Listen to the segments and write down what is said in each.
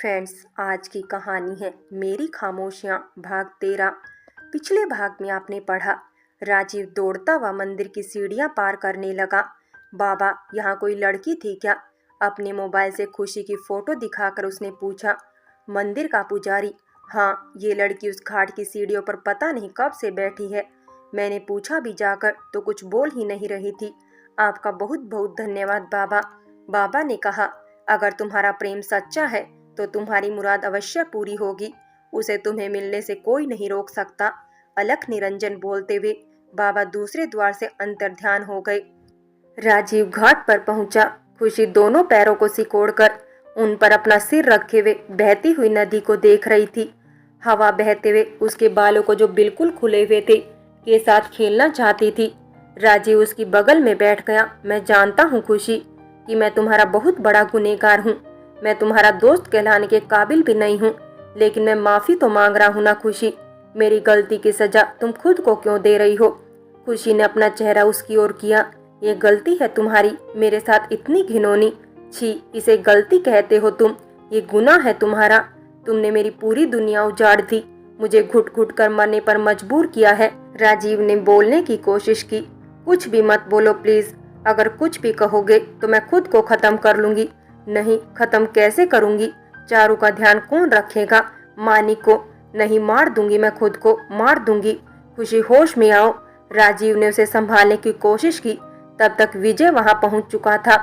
Friends, आज की कहानी है मेरी खामोशियाँ भाग 13। पिछले भाग में आपने पढ़ा, राजीव दौड़ता हुआ मंदिर की सीढ़ियाँ पार करने लगा। बाबा, यहाँ कोई लड़की थी क्या? अपने मोबाइल से खुशी की फोटो दिखाकर उसने पूछा। मंदिर का पुजारी, हाँ, ये लड़की उस घाट की सीढ़ियों पर पता नहीं कब से बैठी है। मैंने पूछा भी जाकर तो कुछ बोल ही नहीं रही थी। आपका बहुत बहुत धन्यवाद बाबा। बाबा ने कहा, अगर तुम्हारा प्रेम सच्चा है तो तुम्हारी मुराद अवश्य पूरी होगी। उसे तुम्हें मिलने से कोई नहीं रोक सकता। अलख निरंजन बोलते हुए बाबा दूसरे द्वार से अंतर्ध्यान हो गए। राजीव घाट पर पहुंचा। खुशी दोनों पैरों को सिकोड़कर उन पर अपना सिर रखे हुए बहती हुई नदी को देख रही थी। हवा बहते हुए उसके बालों को जो बिल्कुल खुले हुए थे के साथ खेलना चाहती थी। राजीव उसकी बगल में बैठ गया। मैं जानता हूँ खुशी कि मैं तुम्हारा बहुत बड़ा गुनहगार हूँ। मैं तुम्हारा दोस्त कहलाने के काबिल भी नहीं हूँ, लेकिन मैं माफी तो मांग रहा हूँ ना खुशी। मेरी गलती की सजा तुम खुद को क्यों दे रही हो? खुशी ने अपना चेहरा उसकी ओर किया। ये गलती है तुम्हारी, मेरे साथ इतनी घिनौनी। छी, इसे गलती कहते हो तुम? ये गुनाह है तुम्हारा। तुमने मेरी पूरी दुनिया उजाड़ दी, मुझे घुट घुट कर मरने पर मजबूर किया है। राजीव ने बोलने की कोशिश की। कुछ भी मत बोलो प्लीज। अगर कुछ भी कहोगे तो मैं खुद को खत्म कर लूंगी। नहीं, खत्म कैसे करूंगी? चारू का ध्यान कौन रखेगा? मानिक को? नहीं, मार दूंगी, मैं खुद को मार दूंगी। खुशी, होश में आओ। राजीव ने उसे संभालने की कोशिश की। तब तक विजय वहां पहुंच चुका था।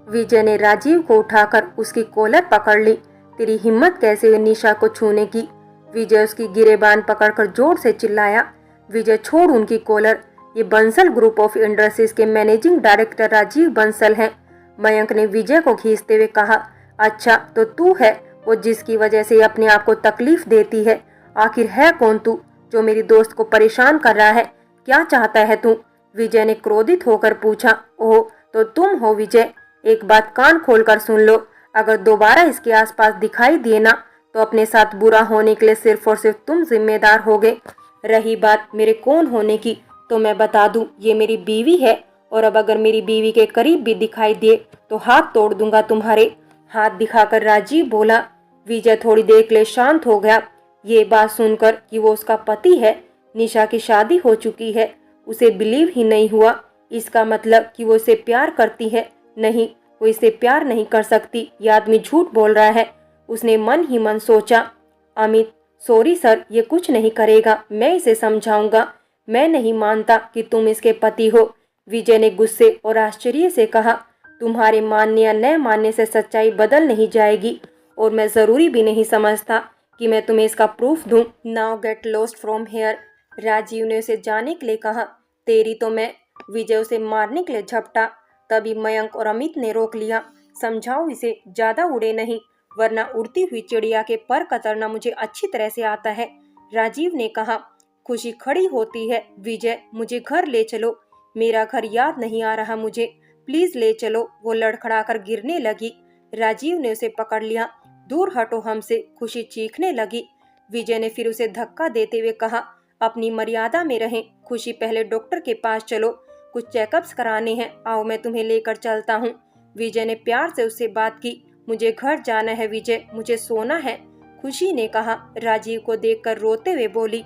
विजय ने राजीव को उठाकर उसकी कॉलर पकड़ ली। तेरी हिम्मत कैसे हुई निशा को छूने की? विजय उसकी गिरेबान पकड़कर जोर से चिल्लाया। विजय, छोड़ उनकी कॉलर। ये बंसल ग्रुप ऑफ इंडस्ट्रीज के मैनेजिंग डायरेक्टर राजीव बंसल हैं। मयंक ने विजय को खींचते हुए कहा। अच्छा, तो तू है वो जिसकी वजह से अपने आप को तकलीफ देती है? आखिर है कौन तू जो मेरी दोस्त को परेशान कर रहा है? क्या चाहता है तू? विजय ने क्रोधित होकर पूछा। ओह, तो तुम हो विजय? एक बात कान खोलकर सुन लो। अगर दोबारा इसके आसपास दिखाई दिए ना तो अपने साथ बुरा होने के लिए सिर्फ और सिर्फ तुम जिम्मेदार होगे। रही बात मेरे कौन होने की, तो मैं बता दूं, ये मेरी बीवी है। और अब अगर मेरी बीवी के करीब भी दिखाई दिए तो हाथ तोड़ दूंगा तुम्हारे। हाथ दिखाकर राजीव बोला। विजय थोड़ी देर के लिए शांत हो गया। ये बात सुनकर कि वो उसका पति है, निशा की शादी हो चुकी है, उसे बिलीव ही नहीं हुआ। इसका मतलब कि वो इसे प्यार करती है? नहीं, वो इसे प्यार नहीं कर सकती। ये आदमी झूठ बोल रहा है। उसने मन ही मन सोचा। अमित, सॉरी सर, ये कुछ नहीं करेगा, मैं इसे समझाऊंगा। मैं नहीं मानता कि तुम इसके पति हो। विजय ने गुस्से और आश्चर्य से कहा। तुम्हारे मानने या न मानने से सच्चाई बदल नहीं जाएगी, और मैं जरूरी भी नहीं समझता कि मैं तुम्हें इसका प्रूफ दूं। Now get lost from here. Rajiv ने उसे जाने के लिए कहा। तेरी तो मैं। विजय उसे मारने के लिए झपटा। तभी मयंक और अमित ने रोक लिया। समझाओ इसे, ज्यादा उड़े नहीं, वरना उड़ती हुई चिड़िया के पर कतरना मुझे अच्छी तरह से आता है। राजीव ने कहा। खुशी खड़ी होती है। विजय, मुझे घर ले चलो। मेरा घर याद नहीं आ रहा मुझे, प्लीज ले चलो। वो लड़खड़ाकर गिरने लगी। राजीव ने उसे पकड़ लिया। दूर हटो हमसे, खुशी चीखने लगी। विजय ने फिर उसे धक्का देते हुए कहा। अपनी मर्यादा में रहें। खुशी, पहले डॉक्टर के पास चलो, कुछ चेकअप्स कराने हैं। आओ, मैं तुम्हें लेकर चलता हूँ। विजय ने प्यार से उससे बात की। मुझे घर जाना है विजय, मुझे सोना है, खुशी ने कहा। राजीव को देखकर रोते हुए बोली।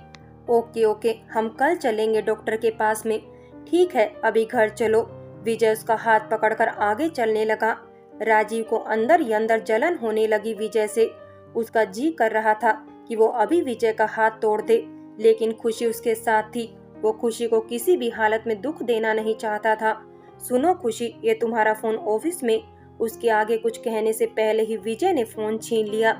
ओके ओके, हम कल चलेंगे डॉक्टर के पास में। ठीक है, अभी घर चलो। विजय उसका हाथ पकड़कर आगे चलने लगा। राजीव को अंदर ही अंदर जलन होने लगी विजय से। उसका जी कर रहा था कि वो अभी विजय का हाथ तोड़ दे, लेकिन खुशी उसके साथ थी। वो खुशी को किसी भी हालत में दुख देना नहीं चाहता था। सुनो खुशी, ये तुम्हारा फोन ऑफिस में। उसके आगे कुछ कहने से पहले ही विजय ने फोन छीन लिया।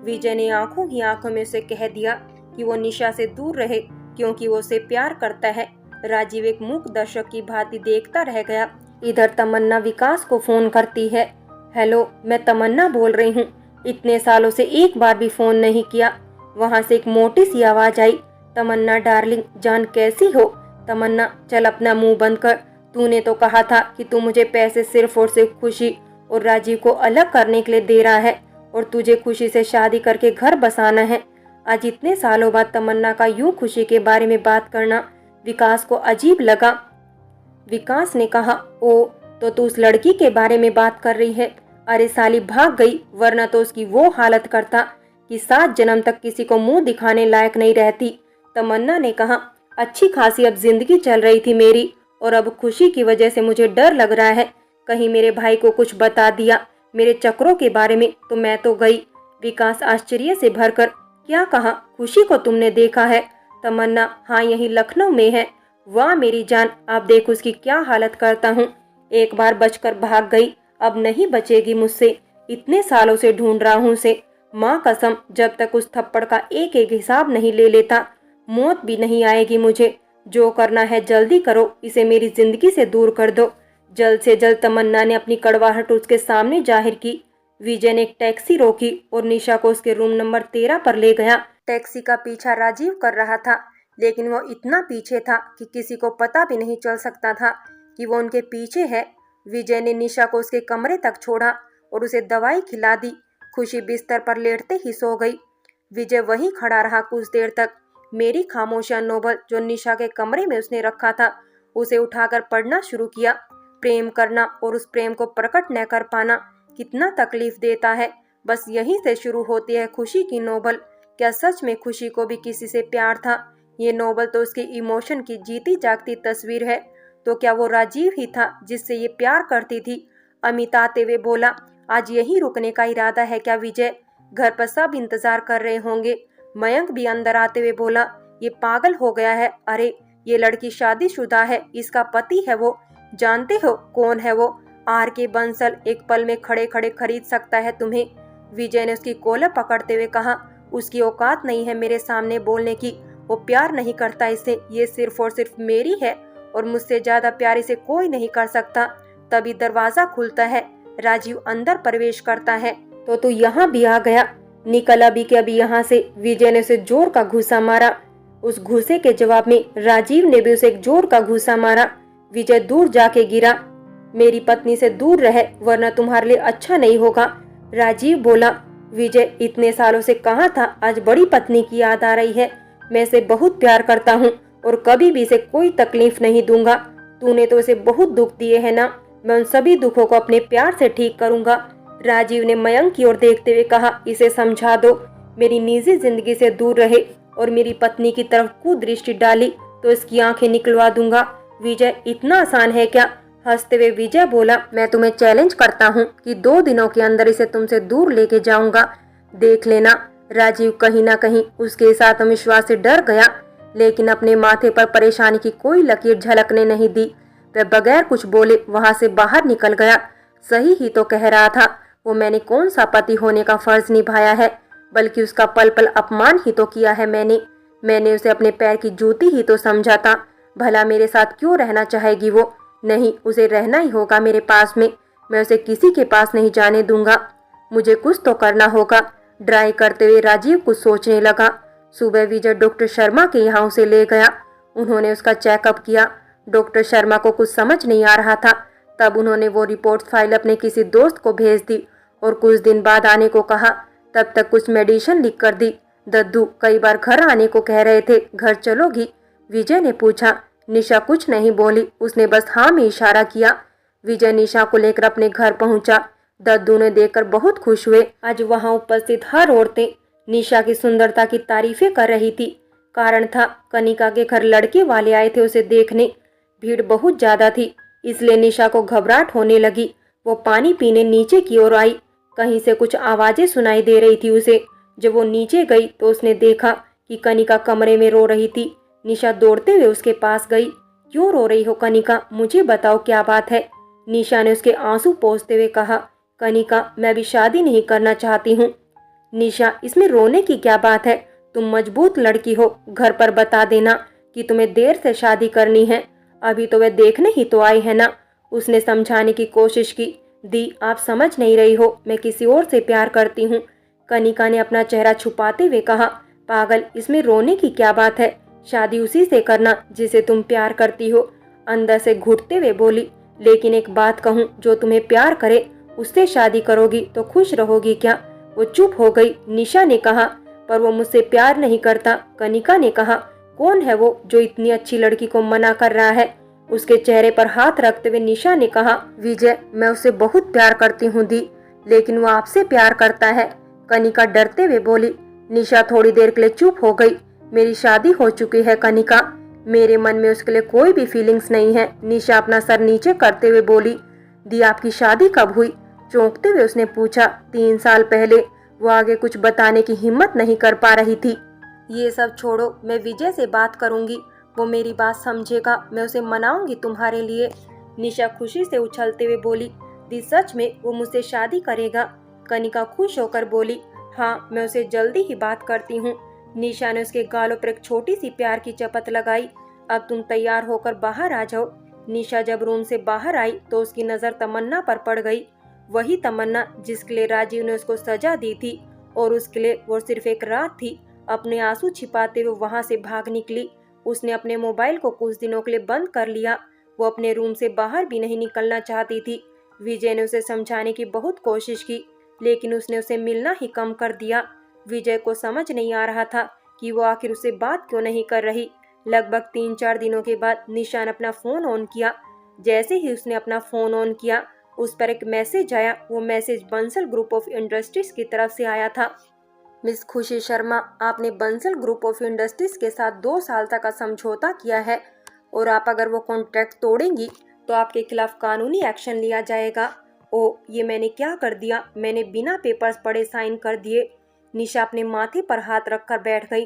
विजय ने आंखों ही आंखों में उसे कह दिया कि वो निशा से दूर रहे, क्योंकि वो उसे प्यार करता है। राजीव एक मूक दर्शक की भांति देखता रह गया। इधर तमन्ना विकास को फोन करती है। हेलो, मैं तमन्ना बोल रही हूँ। इतने सालों से एक बार भी फोन नहीं किया। वहाँ से एक मोटी सी आवाज आई। तमन्ना डार्लिंग, जान कैसी हो? तमन्ना, चल अपना मुंह बंद कर। तूने तो कहा था कि तू मुझे पैसे सिर्फ और सिर्फ खुशी और राजीव को अलग करने के लिए दे रहा है, और तुझे खुशी से शादी करके घर बसाना है। आज इतने सालों बाद तमन्ना का यूं खुशी के बारे में बात करना विकास को अजीब लगा। विकास ने कहा। ओ, तो तू उस लड़की के बारे में बात कर रही है? अरे साली भाग गई, वरना तो उसकी वो हालत करता कि 7 जन्म तक किसी को मुंह दिखाने लायक नहीं रहती। तमन्ना ने कहा, अच्छी खासी अब जिंदगी चल रही थी मेरी, और अब खुशी की वजह से मुझे डर लग रहा है कहीं मेरे भाई को कुछ बता दिया मेरे चक्रों के बारे में तो मैं तो गई। विकास आश्चर्य से भरकर, क्या कहा? खुशी को तुमने देखा है? तमन्ना, हाँ यही लखनऊ में है। वाह मेरी जान, आप देख उसकी क्या हालत करता हूँ। एक बार बचकर भाग गई, अब नहीं बचेगी मुझसे। इतने सालों से ढूंढ रहा हूँ उसे। माँ कसम, जब तक उस थप्पड़ का एक एक हिसाब नहीं ले लेता मौत भी नहीं आएगी मुझे। जो करना है जल्दी करो, इसे मेरी जिंदगी से दूर कर दो। जल्द से जल्द तमन्ना ने अपनी कड़वाहट उसके सामने जाहिर की। विजय ने एक टैक्सी रोकी और निशा को उसके रूम नंबर 13 पर ले गया। टैक्सी का पीछा राजीव कर रहा था, लेकिन वो इतना पीछे था कि किसी को पता भी नहीं चल सकता था कि वो उनके पीछे है। विजय ने निशा को उसके कमरे तक छोड़ा और उसे दवाई खिला दी। खुशी बिस्तर पर लेटते ही सो गई। विजय वहीं खड़ा रहा कुछ देर तक। मेरी खामोशियां नोबल जो निशा के कमरे में उसने रखा था, उसे उठाकर पढ़ना शुरू किया। प्रेम करना और उस प्रेम को प्रकट न कर पाना कितना तकलीफ देता है। बस यहीं से शुरू होती है खुशी की नोबल। क्या सच में खुशी को भी किसी से प्यार था? ये नोबल तो उसके इमोशन की जीती जागती तस्वीर है। तो क्या वो राजीव ही था जिससे ये प्यार करती थी? अमित आते हुए बोला, आज यहीं रुकने का इरादा है क्या विजय? घर पर सब इंतजार कर रहे होंगे। मयंक भी अंदर आते हुए बोला, ये पागल हो गया है। अरे ये लड़की शादीशुदा है, इसका पति है वो। जानते हो कौन है वो? आर के बंसल एक पल में खड़े खड़े खरीद सकता है तुम्हें। विजय ने उसकी कॉलर पकड़ते हुए कहा, उसकी औकात नहीं है मेरे सामने बोलने की। वो प्यार नहीं करता इसे, ये सिर्फ और सिर्फ मेरी है और मुझसे ज्यादा प्यार इसे कोई नहीं कर सकता। तभी दरवाजा खुलता है, राजीव अंदर प्रवेश करता है। तो तू यहाँ भी आ गया? निकल अभी के अभी यहाँ से। विजय ने उसे जोर का घूसा मारा। उस घूसे के जवाब में राजीव ने भी उसे एक जोर का घूसा मारा। विजय दूर जाके गिरा। मेरी पत्नी से दूर रहे, वरना तुम्हारे लिए अच्छा नहीं होगा, राजीव बोला। विजय, इतने सालों से कहाँ था, आज बड़ी पत्नी की याद आ रही है। मैं इसे बहुत प्यार करता हूँ और कभी भी इसे कोई तकलीफ नहीं दूंगा। तूने तो इसे बहुत दुख दिए है ना, मैं उन सभी दुखों को अपने प्यार से ठीक करूंगा। राजीव ने मयंक की ओर देखते हुए कहा, इसे समझा दो मेरी निजी जिंदगी से दूर रहे, और मेरी पत्नी की तरफ कुदृष्टि डाली तो इसकी आंखें निकलवा दूंगा। विजय, इतना आसान है क्या? हंसते हुए विजय बोला, मैं तुम्हें चैलेंज करता हूँ कि 2 दिनों के अंदर इसे तुमसे दूर लेके जाऊंगा, देख लेना। राजीव कहीं ना कहीं उसके इस आत्मविश्वास से डर गया, लेकिन अपने माथे पर परेशानी की कोई लकीर झलकने नहीं दी। वह बगैर कुछ बोले वहां से बाहर निकल गया। सही ही तो कह रहा था वो, मैंने कौन सा पति होने का फर्ज निभाया है, बल्कि उसका पल पल अपमान ही तो किया है मैंने उसे अपने पैर की जूती ही तो समझा था। भला मेरे साथ क्यों रहना चाहेगी वो? नहीं, उसे रहना ही होगा मेरे पास में। मैं उसे किसी के पास नहीं जाने दूंगा। मुझे कुछ तो करना होगा। ड्राई करते हुए राजीव कुछ सोचने लगा। सुबह विजय डॉक्टर शर्मा के यहाँ उसे ले गया। उन्होंने उसका चेकअप किया। डॉक्टर शर्मा को कुछ समझ नहीं आ रहा था। तब उन्होंने वो रिपोर्ट फाइल अपने किसी दोस्त को भेज दी और कुछ दिन बाद आने को कहा। तब तक कुछ मेडिसिन लिख कर दी। दद्दू कई बार घर आने को कह रहे थे, घर चलोगी? विजय ने पूछा। निशा कुछ नहीं बोली, उसने बस हाँ में इशारा किया। विजय निशा को लेकर अपने घर पहुंचा। दद्दू ने देखकर बहुत खुश हुए। आज वहां उपस्थित हर औरतें निशा की सुंदरता की तारीफें कर रही थी। कारण था, कनिका के घर लड़के वाले आए थे उसे देखने। भीड़ बहुत ज्यादा थी, इसलिए निशा को घबराहट होने लगी। वो पानी पीने नीचे की ओर आई। कहीं से कुछ आवाजें सुनाई दे रही थी उसे। जब वो नीचे गई तो उसने देखा कि कनिका कमरे में रो रही थी। निशा दौड़ते हुए उसके पास गई। क्यों रो रही हो कनिका, मुझे बताओ क्या बात है? निशा ने उसके आंसू पोंछते हुए कहा। कनिका, मैं भी शादी नहीं करना चाहती हूँ। निशा, इसमें रोने की क्या बात है? तुम मजबूत लड़की हो, घर पर बता देना कि तुम्हें देर से शादी करनी है। अभी तो वे देखने ही तो आई है ना। उसने समझाने की कोशिश की। दी, आप समझ नहीं रही हो, मैं किसी और से प्यार करती हूँ। कनिका ने अपना चेहरा छुपाते हुए कहा। पागल, इसमें रोने की क्या बात है? शादी उसी से करना जिसे तुम प्यार करती हो। अंदर से घुटते हुए बोली। लेकिन एक बात कहूँ, जो तुम्हें प्यार करे उससे शादी करोगी तो खुश रहोगी क्या? वो चुप हो गई। निशा ने कहा, पर वो मुझसे प्यार नहीं करता। कनिका ने कहा, कौन है वो जो इतनी अच्छी लड़की को मना कर रहा है? उसके चेहरे पर हाथ रखते हुए निशा ने कहा, विजय, मैं उसे बहुत प्यार करती हूँ दी, लेकिन वो आपसे प्यार करता है। कनिका डरते हुए बोली। निशा थोड़ी देर के लिए चुप हो गई। मेरी शादी हो चुकी है कनिका, मेरे मन में उसके लिए कोई भी फीलिंग्स नहीं है। निशा अपना सर नीचे करते हुए बोली। दी आपकी शादी कब हुई? चौंकते हुए उसने पूछा। 3 साल पहले। वो आगे कुछ बताने की हिम्मत नहीं कर पा रही थी। ये सब छोड़ो, मैं विजय से बात करूंगी, वो मेरी बात समझेगा, मैं उसे मनाऊंगी तुम्हारे लिए। निशा खुशी से उछलते हुए बोली। दी सच में वो मुझसे शादी करेगा? कनिका खुश होकर बोली। हाँ, मैं उसे जल्दी ही बात करती हूँ। निशा ने उसके गालों पर एक छोटी सी प्यार की चपत लगाई। अब तुम तैयार होकर बाहर आ जाओ। निशा जब रूम से बाहर आई तो उसकी नजर तमन्ना पर पड़ गई। वही तमन्ना जिसके लिए राजीव ने उसको सजा दी थी, और उसके लिए वो सिर्फ एक रात थी। अपने आंसू छिपाते हुए वहां से भाग निकली। उसने अपने मोबाइल को कुछ दिनों के लिए बंद कर लिया। वो अपने रूम से बाहर भी नहीं निकलना चाहती थी। विजय ने उसे समझाने की बहुत कोशिश की, लेकिन उसने उसे मिलना ही कम कर दिया। विजय को समझ नहीं आ रहा था कि वो आखिर उससे बात क्यों नहीं कर रही। लगभग 3-4 दिनों के बाद निशा ने अपना फोन ऑन किया। जैसे ही उसने अपना फोन ऑन किया, उस पर एक मैसेज आया। वो message Bansal group of industries की तरफ से आया था। मिस खुशी शर्मा, आपने बंसल ग्रुप ऑफ इंडस्ट्रीज के साथ 2 साल तक का समझौता किया है, और आप अगर वो कॉन्ट्रैक्ट तोड़ेंगी तो आपके खिलाफ कानूनी एक्शन लिया जाएगा। ओ, ये मैंने क्या कर दिया? मैंने बिना पेपर्स पढ़े साइन कर दिए। निशा अपने माथे पर हाथ रखकर बैठ गई।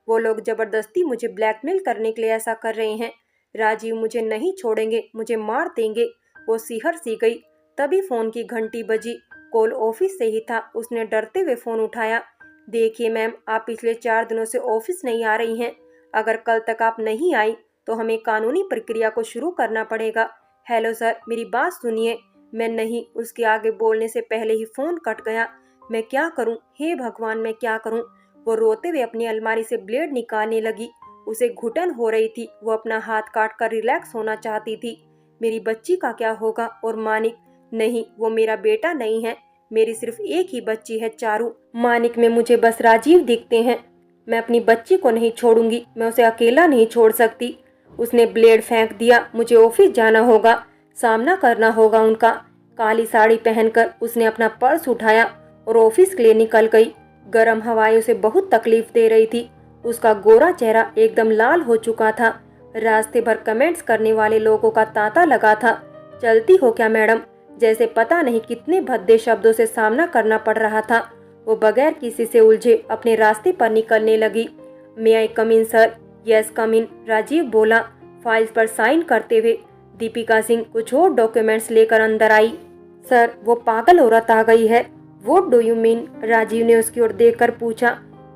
वो लोग जबरदस्ती मुझे ब्लैकमेल करने के लिए ऐसा कर रहे हैं। राजीव मुझे नहीं छोड़ेंगे, मुझे मार देंगे। वो सिहर सी गई। तभी फोन की घंटी बजी। कॉल ऑफिस से ही था। उसने डरते हुए फोन उठाया। देखिए मैम, आप पिछले 4 दिनों से ऑफिस नहीं आ रही हैं। अगर कल तक आप नहीं आई तो हमें कानूनी प्रक्रिया को शुरू करना पड़ेगा। हेलो सर, मेरी बात सुनिए। मैं नहीं, उसके आगे बोलने से पहले ही फोन कट गया। मैं क्या करूं? हे भगवान, मैं क्या करूं? वो रोते हुए अपनी अलमारी से ब्लेड निकालने लगी। उसे घुटन हो रही थी। वो अपना हाथ काट कर रिलैक्स होना चाहती थी। मेरी बच्ची का क्या होगा? और मानिक? नहीं, वो मेरा बेटा नहीं है। मेरी सिर्फ एक ही बच्ची है, चारू। मानिक में मुझे बस राजीव दिखते हैं। मैं अपनी बच्ची को नहीं छोड़ूंगी। मैं उसे अकेला नहीं छोड़ सकती। उसने ब्लेड फेंक दिया। मुझे ऑफिस जाना होगा, सामना करना होगा उनका। काली साड़ी पहनकर उसने अपना पर्स उठाया और ऑफिस के लिए निकल गई। गर्म हवाएं उसे बहुत तकलीफ दे रही थी। उसका गोरा चेहरा एकदम लाल हो चुका था। रास्ते भर कमेंट्स करने वाले लोगों का तांता लगा था। चलती हो क्या मैडम? जैसे पता नहीं कितने भद्दे शब्दों से सामना करना पड़ रहा था। वो बगैर किसी से उलझे अपने रास्ते पर निकलने लगी। मे आई कम इन सर? यस कम इन, राजीव बोला फाइल्स पर साइन करते हुए। दीपिका सिंह कुछ और डॉक्यूमेंट्स लेकर अंदर आई। सर, वो पागल औरत आ गई है। What do you mean? Rajiv ने उसकी ओर देखकर पूछा।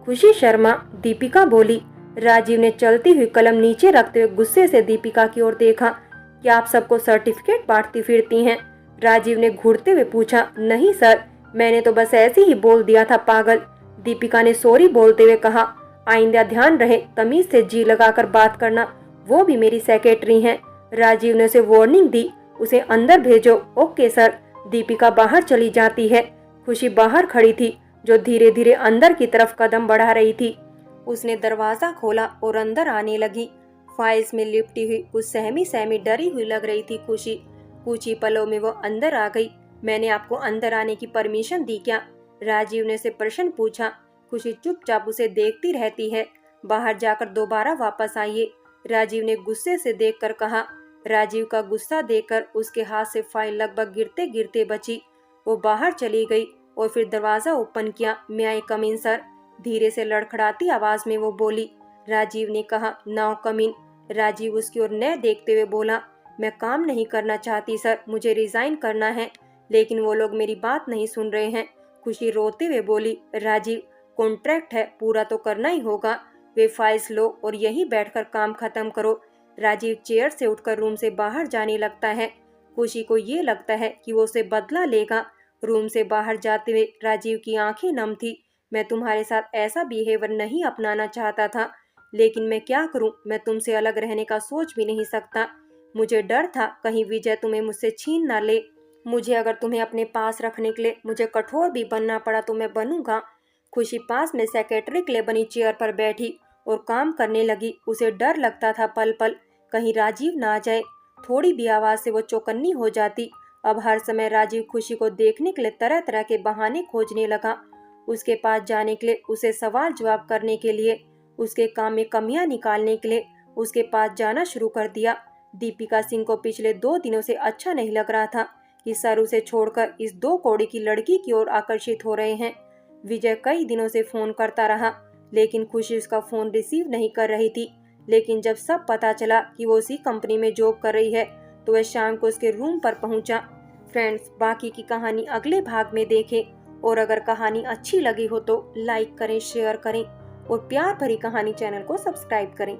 खुशी शर्मा, दीपिका बोली। राजीव ने चलती हुई कलम नीचे रखते हुए गुस्से से दीपिका की ओर देखा। क्या आप सबको सर्टिफिकेट बांटती फिरती हैं? राजीव ने घूरते हुए पूछा। नहीं सर, मैंने तो बस ऐसे ही बोल दिया था, पागल। दीपिका ने सॉरी बोलते हुए कहा। आइंदा ध्यान रहे, तमीज से जी लगाकर बात करना। वो भी मेरी सेक्रेटरी हैं। राजीव ने उसे वार्निंग दी। उसे अंदर भेजो। Okay sir. दीपिका बाहर चली जाती है। खुशी बाहर खड़ी थी, जो धीरे धीरे अंदर की तरफ कदम बढ़ा रही थी। उसने दरवाजा खोला और अंदर आने लगी। फाइल्स में लिपटी हुई कुछ सहमी सहमी डरी हुई लग रही थी खुशी। कुछ ही पलों में वो अंदर आ गई। मैंने आपको अंदर आने की परमिशन दी क्या? राजीव ने उसे प्रश्न पूछा। खुशी चुपचाप उसे देखती रहती है। बाहर जाकर दोबारा वापस आइए, राजीव ने गुस्से से देखकर कहा। राजीव का गुस्सा देखकर उसके हाथ से फाइल लगभग गिरते गिरते बची। वो बाहर चली गई और फिर दरवाजा ओपन किया। मे आई कम इन सर? धीरे से लड़खड़ाती आवाज में वो बोली। राजीव ने कहा, नाउ कम इन। राजीव उसकी ओर न देखते हुए बोला, मैं काम नहीं करना चाहती सर, मुझे रिजाइन करना है। लेकिन वो लोग मेरी बात नहीं सुन रहे हैं। खुशी रोते हुए बोली। राजीव, कॉन्ट्रैक्ट है, पूरा तो करना ही होगा। वे फाइल्स लो और यहीं बैठकर काम खत्म करो। राजीव चेयर से उठकर रूम से बाहर जाने लगता है। खुशी को ये लगता है कि वो उसे बदला लेगा। रूम से बाहर जाते हुए राजीव की आंखें नम थी। मैं तुम्हारे साथ ऐसा बिहेवियर नहीं अपनाना चाहता था, लेकिन मैं क्या करूं? मैं तुमसे अलग रहने का सोच भी नहीं सकता। मुझे डर था कहीं विजय तुम्हें मुझसे छीन ना ले। मुझे अगर तुम्हें अपने पास रखने के लिए मुझे कठोर भी बनना पड़ा तो मैं बनूंगा। खुशी पास में सेक्रेटरी के लिए बनी चेयर पर बैठी और काम करने लगी। उसे डर लगता था पल पल कहीं राजीव ना आ जाए। थोड़ी भी आवाज से वो चौकन्नी हो जाती। अब हर समय राजीव खुशी को देखने के लिए तरह तरह के बहाने खोजने लगा। उसके पास जाने के लिए, उसे सवाल जवाब करने के लिए, उसके काम में कमियां निकालने के लिए उसके पास जाना शुरू कर दिया। दीपिका सिंह को पिछले 2 दिनों से अच्छा नहीं लग रहा था कि सर उसे छोड़कर इस 2 कौड़ी की लड़की की ओर आकर्षित हो रहे हैं। विजय कई दिनों से फोन करता रहा, लेकिन खुशी उसका फोन रिसीव नहीं कर रही थी। लेकिन जब सब पता चला कि वो उसी कंपनी में जॉब कर रही है, तो वह शाम को उसके रूम पर पहुंचा। फ्रेंड्स, बाकी की कहानी अगले भाग में देखें। और अगर कहानी अच्छी लगी हो तो लाइक करें, शेयर करें और प्यार भरी कहानी चैनल को सब्सक्राइब करें।